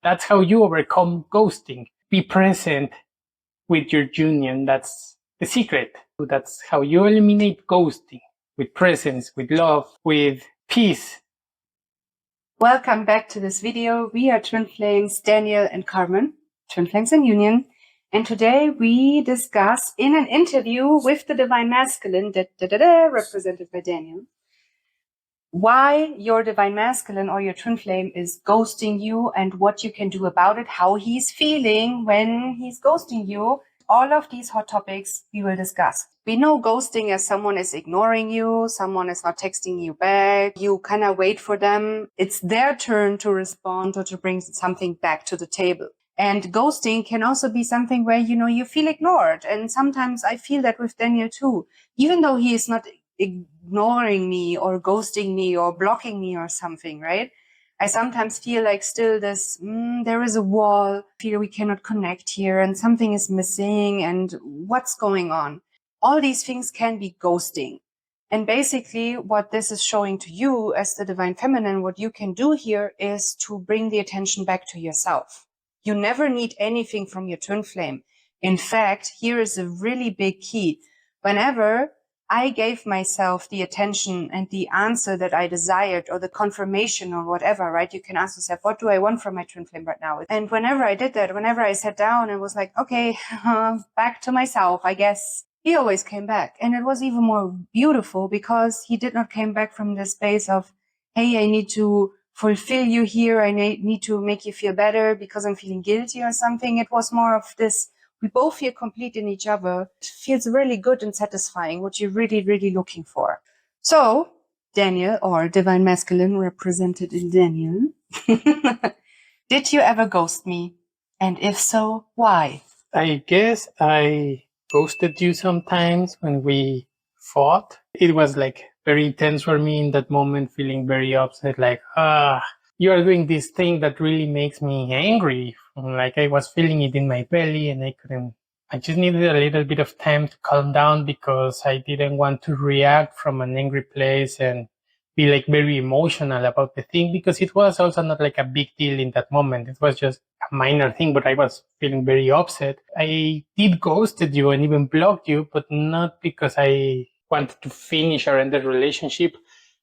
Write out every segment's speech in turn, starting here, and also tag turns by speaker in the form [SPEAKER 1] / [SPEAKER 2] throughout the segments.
[SPEAKER 1] That's how you overcome ghosting. Be present with your union. That's the secret. That's how you eliminate ghosting, with presence, with love, with peace.
[SPEAKER 2] Welcome back to this video. We are Twin Flames, Daniel and Carmen, Twin Flames in Union. And today we discuss in an interview with the Divine Masculine, represented by Daniel, why your Divine Masculine or your Twin Flame is ghosting you and what you can do about it, how he's feeling when he's ghosting you. All of these hot topics we will discuss. We know ghosting as someone is ignoring you, someone is not texting you back, you kind of wait for them. It's their turn to respond or to bring something back to the table. And ghosting can also be something where, you feel ignored. And sometimes I feel that with Daniel too. Even though he is not ignoring me or ghosting me or blocking me or something, right? I sometimes feel like still this, there is a wall, feel we cannot connect here and something is missing and what's going on. All these things can be ghosting. And basically what this is showing to you as the Divine Feminine, what you can do here is to bring the attention back to yourself. You never need anything from your Twin Flame. In fact, here is a really big key. Whenever I gave myself the attention and the answer that I desired or the confirmation or whatever, right? You can ask yourself, what do I want from my Twin Flame right now? And whenever I did that, whenever I sat down and was like, okay, back to myself, I guess, he always came back. And it was even more beautiful because he did not came back from the space of, hey, I need to fulfill you here. I need to make you feel better because I'm feeling guilty or something. It was more of this, we both feel complete in each other. It feels really good and satisfying, what you're really, really looking for. So, Daniel, or Divine Masculine represented in Daniel, did you ever ghost me? And if so, why?
[SPEAKER 1] I guess I ghosted you sometimes when we fought. It was like very intense for me in that moment, feeling very upset, like, you are doing this thing that really makes me angry. Like I was feeling it in my belly and I just needed a little bit of time to calm down because I didn't want to react from an angry place and be like very emotional about the thing, because it was also not like a big deal in that moment. It was just a minor thing, but I was feeling very upset. I did ghosted you and even blocked you, but not because I wanted to finish or end the relationship,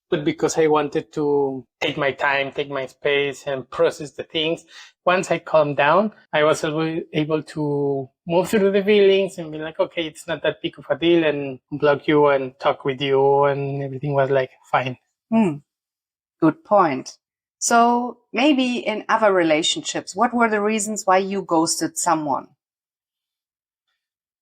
[SPEAKER 1] but because I wanted to take my time, take my space and process the things. Once I calmed down, I was able to move through the feelings and be like, okay, it's not that big of a deal, and block you and talk with you, and everything was like fine.
[SPEAKER 2] Good point. So maybe in other relationships, what were the reasons why you ghosted someone?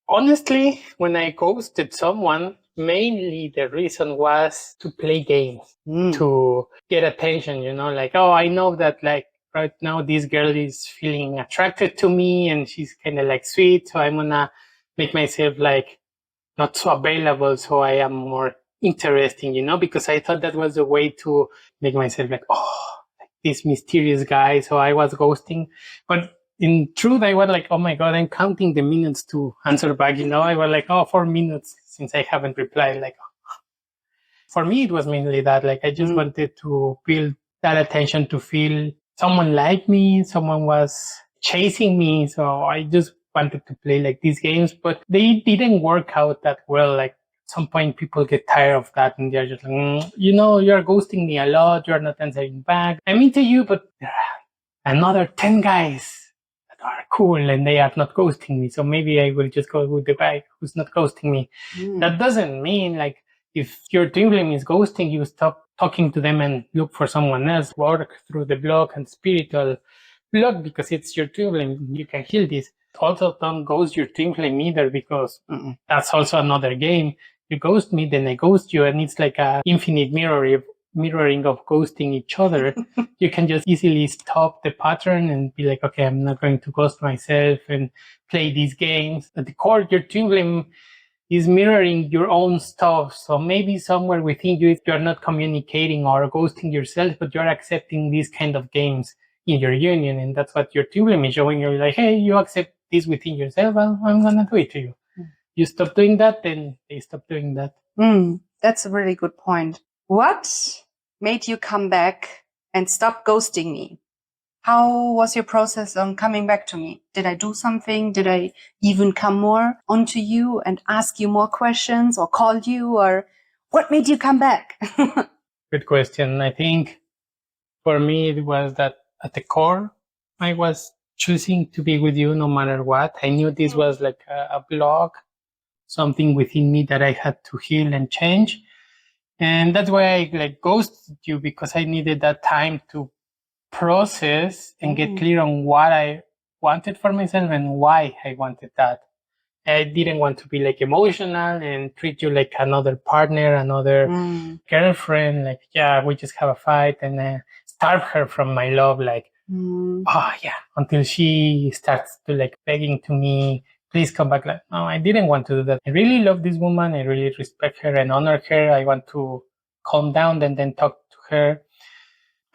[SPEAKER 1] Honestly, when I ghosted someone, mainly the reason was to play games, to get attention, like, oh, I know that like right now this girl is feeling attracted to me and she's kind of like sweet. So I'm gonna make myself like not so available. So I am more interesting, because I thought that was the way to make myself like, oh, like this mysterious guy. So I was ghosting, but in truth, I was like, oh my God, I'm counting the minutes to answer back. I was like, 4 minutes since I haven't replied. Like, for me, it was mainly that, like, I just wanted to build that attention, to feel someone like me, someone was chasing me. So I just wanted to play like these games, but they didn't work out that well. Like, at some point people get tired of that and they're just like, you're ghosting me a lot. You're not answering back. I'm into you, but there are another 10 guys are cool and they are not ghosting me. So maybe I will just go with the guy who's not ghosting me. That doesn't mean like if your twin flame is ghosting you, stop talking to them and look for someone else. Work through the block and spiritual block because it's your twin flame. You can heal this. Also, don't ghost your twin flame either, because that's also another game. You ghost me, then I ghost you, and it's like a infinite mirroring of ghosting each other. You can just easily stop the pattern and be like, okay, I'm not going to ghost myself and play these games. At the core, your twin flame is mirroring your own stuff. So maybe somewhere within you, you're not communicating or ghosting yourself, but you're accepting these kind of games in your union. And that's what your twin flame is showing you. Like, hey, you accept this within yourself. Well, I'm going to do it to you. You stop doing that, then they stop doing that.
[SPEAKER 2] That's a really good point. What made you come back and stop ghosting me? How was your process on coming back to me? Did I do something? Did I even come more onto you and ask you more questions or call you, or what made you come back?
[SPEAKER 1] Good question. I think for me, it was that at the core, I was choosing to be with you no matter what. I knew this was like a block, something within me that I had to heal and change. And that's why I like ghosted you, because I needed that time to process and get clear on what I wanted for myself and why I wanted that. I didn't want to be like emotional and treat you like another partner, another girlfriend. Like, yeah, we just have a fight and starve her from my love. Like, oh yeah, until she starts to like begging to me, please come back. Like, no, I didn't want to do that. I really love this woman. I really respect her and honor her. I want to calm down and then talk to her.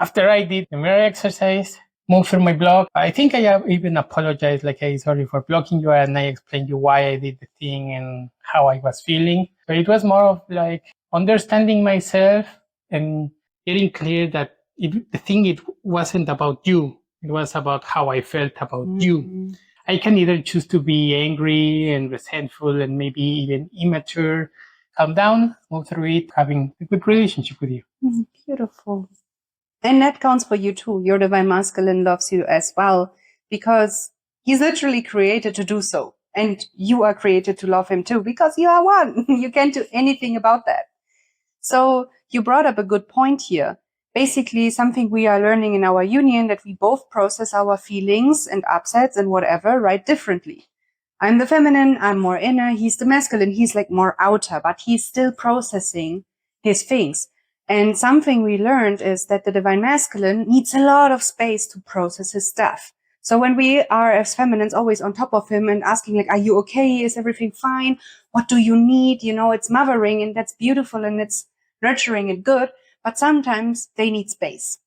[SPEAKER 1] After I did the mirror exercise, moved through my blog, I think I have even apologized, like, hey, sorry for blocking you, and I explained you why I did the thing and how I was feeling. But it was more of like understanding myself and getting clear that the thing, it wasn't about you. It was about how I felt about you. I can either choose to be angry and resentful and maybe even immature, calm down, move through it, having a good relationship with you.
[SPEAKER 2] Beautiful. And that counts for you too. Your divine masculine loves you as well, because he's literally created to do so. And you are created to love him too, because you are one. You can't do anything about that. So you brought up a good point here. Basically, something we are learning in our union, that we both process our feelings and upsets and whatever, right, differently. I'm the feminine, I'm more inner. He's the masculine, he's like more outer, but he's still processing his things. And something we learned is that the divine masculine needs a lot of space to process his stuff. So when we are as feminines always on top of him and asking like, are you okay? Is everything fine? What do you need? You know, it's mothering and that's beautiful and it's nurturing and good. But sometimes they need space.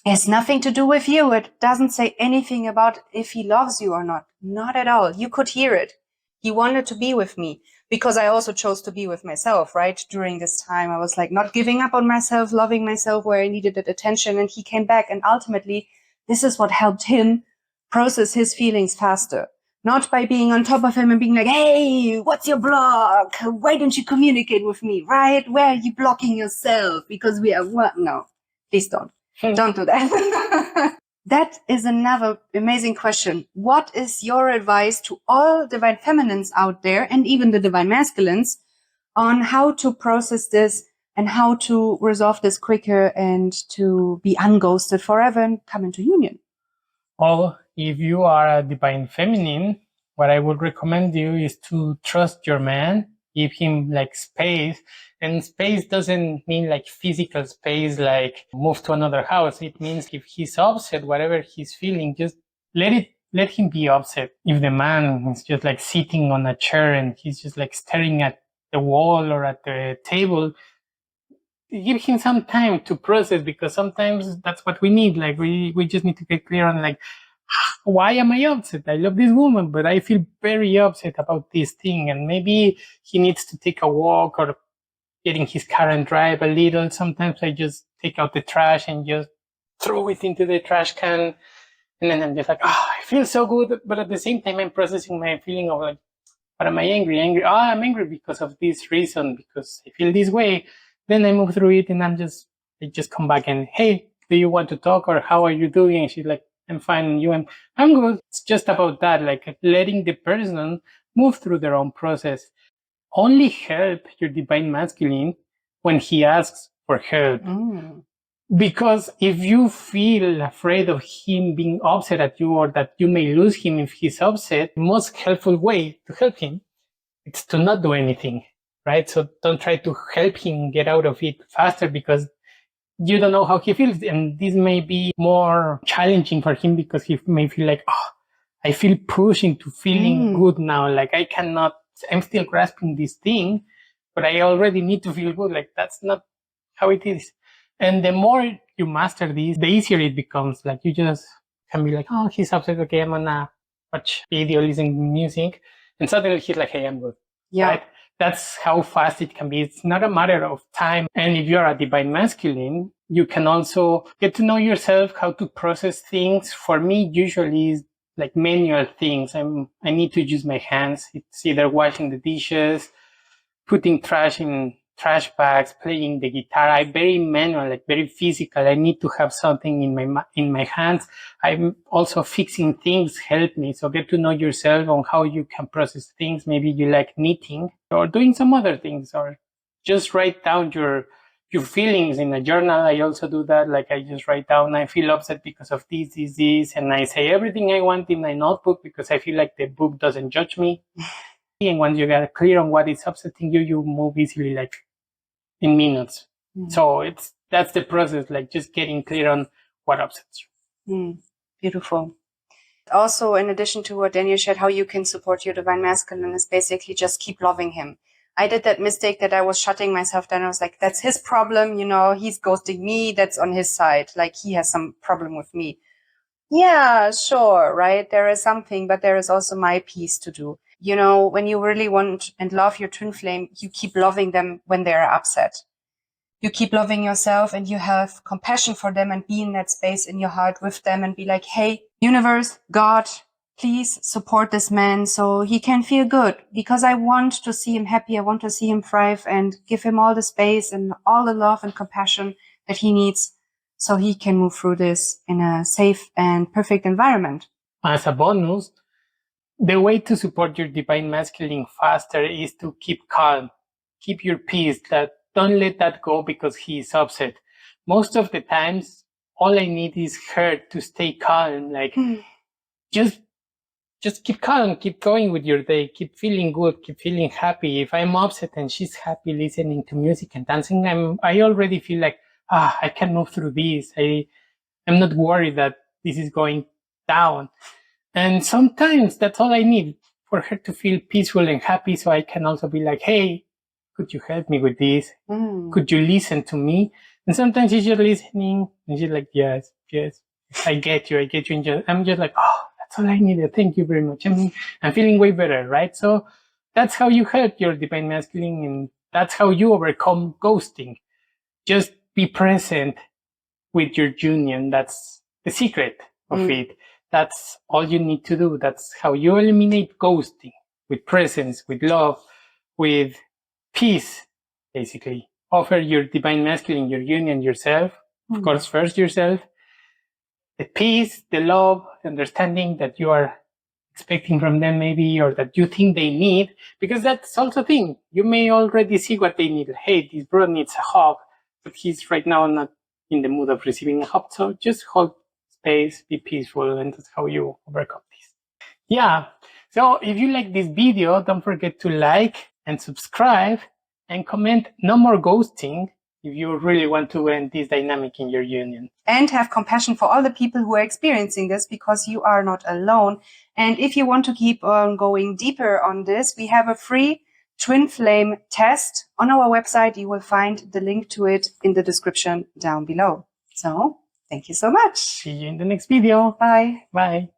[SPEAKER 2] It has nothing to do with you. It doesn't say anything about if he loves you or not. Not at all. You could hear it. He wanted to be with me because I also chose to be with myself, right? During this time, I was like not giving up on myself, loving myself where I needed that attention. And he came back. And ultimately, this is what helped him process his feelings faster. Not by being on top of him and being like, hey, what's your block? Why don't you communicate with me, right? Where are you blocking yourself? Because we are what? No, please don't. Don't do that. That is another amazing question. What is your advice to all divine feminines out there and even the divine masculines on how to process this and how to resolve this quicker and to be unghosted forever and come into union?
[SPEAKER 1] Well, if you are a divine feminine, what I would recommend you is to trust your man, give him like space. And space doesn't mean like physical space, like move to another house. It means if he's upset, whatever he's feeling, just let him be upset. If the man is just like sitting on a chair and he's just like staring at the wall or at the table, give him some time to process, because sometimes that's what we need. Like we just need to get clear on like, why am I upset? I love this woman, but I feel very upset about this thing. And maybe he needs to take a walk or getting his car and drive a little. Sometimes I just take out the trash and just throw it into the trash can. And then I'm just like, I feel so good. But at the same time, I'm processing my feeling of like, what am I angry? I'm angry because of this reason, because I feel this way. Then I move through it and I just come back and, hey, do you want to talk, or how are you doing? And she's like, I'm fine. And you? I'm good. It's just about that, like letting the person move through their own process. Only help your divine masculine when he asks for help. Because if you feel afraid of him being upset at you, or that you may lose him if he's upset, the most helpful way to help him is to not do anything, right? So don't try to help him get out of it faster, because you don't know how he feels. And this may be more challenging for him, because he may feel like, I feel pushed into feeling good now. Like I'm still grasping this thing, but I already need to feel good. Like that's not how it is. And the more you master this, the easier it becomes. Like you just can be like, he's upset. Okay, I'm gonna watch video, listen to music. And suddenly he's like, hey, I'm good.
[SPEAKER 2] Yeah.
[SPEAKER 1] Right? That's how fast it can be. It's not a matter of time. And if you're a divine masculine, You can also get to know yourself, how to process things. For me, usually is like manual things. I need to use my hands. It's either washing the dishes, putting trash in trash bags, playing the guitar. I'm very manual, like very physical. I need to have something in my hands. I'm also fixing things help me. So get to know yourself on how you can process things. Maybe you like knitting or doing some other things, or just write down your feelings in a journal. I also do that. Like I just write down, I feel upset because of this, and I say everything I want in my notebook because I feel like the book doesn't judge me. And once you get clear on what is upsetting you, you move easily, like in minutes. So that's the process, like just getting clear on what upsets you.
[SPEAKER 2] Beautiful. Also, in addition to what Daniel shared, how you can support your divine masculine is basically just keep loving him. I did that mistake that I was shutting myself down. I was like, that's his problem, he's ghosting me. That's on his side. Like he has some problem with me. Yeah, sure, right? There is something, but there is also my piece to do. When you really want and love your twin flame, you keep loving them when they are upset. You keep loving yourself and you have compassion for them and be in that space in your heart with them and be like, hey, universe, God, please support this man so he can feel good, because I want to see him happy. I want to see him thrive and give him all the space and all the love and compassion that he needs so he can move through this in a safe and perfect environment.
[SPEAKER 1] As a bonus, the way to support your divine masculine faster is to keep calm, keep your peace, don't let that go because he is upset. Most of the times, all I need is her to stay calm, like just keep calm, keep going with your day, keep feeling good, keep feeling happy. If I'm upset and she's happy listening to music and dancing, I already feel like, I can move through this. I'm not worried that this is going down. And sometimes that's all I need, for her to feel peaceful and happy, so I can also be like, hey, could you help me with this? Could you listen to me? And sometimes she's just listening and she's like, yes, I get you. And I'm just like, oh, that's all I needed. Thank you very much. I'm feeling way better, right? So that's how you help your divine masculine, and that's how you overcome ghosting. Just be present with your union. That's the secret of it. That's all you need to do. That's how you eliminate ghosting, with presence, with love, with peace, basically. Offer your divine masculine, your union, yourself, of course, first yourself, the peace, the love, the understanding that you are expecting from them, maybe, or that you think they need, because that's also a thing. You may already see what they need. Hey, this bro needs a hug, but he's right now not in the mood of receiving a hug. So just hold space, be peaceful, and that's how you overcome this. Yeah. So if you like this video, don't forget to like and subscribe and comment no more ghosting if you really want to end this dynamic in your union.
[SPEAKER 2] And have compassion for all the people who are experiencing this, because you are not alone. And if you want to keep on going deeper on this, we have a free twin flame test on our website. You will find the link to it in the description down below. So thank you so much.
[SPEAKER 1] See you in the next video.
[SPEAKER 2] Bye.
[SPEAKER 1] Bye.